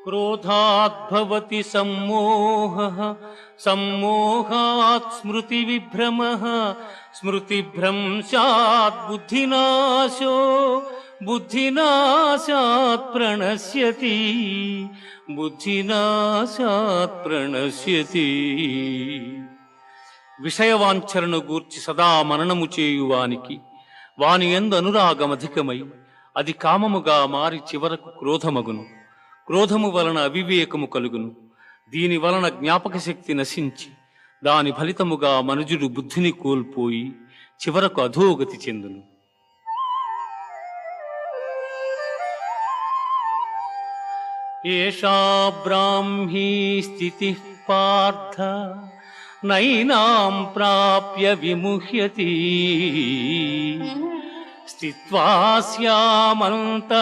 क्रोधाद्भवति सम्मोहः सम्मोहात् स्मृतिविभ्रमः स्मृतिभ्रंशात् बुद्धिनाशो बुद्धिनाशात् प्रणश्यति बुद्धिनाशात् प्रणश्यति విషయవాంఛలను గూర్చి సదా మననము చేయువానికి వాని యందు అనురాగమధికమై అది కామముగా మారి చివరకు క్రోధమగును. క్రోధము వలన అవివేకము కలుగును. దీని వలన జ్ఞాపక శక్తి నశించి దాని ఫలితముగా మనుజుడు బుద్ధిని కోల్పోయి చివరకు అధోగతి చెందును. ఏషా బ్రాహ్మీ స్థితి పార్థ నైనాం ప్రాప్య విముహ్యతి స్థిత్వా స్యామంతకాలే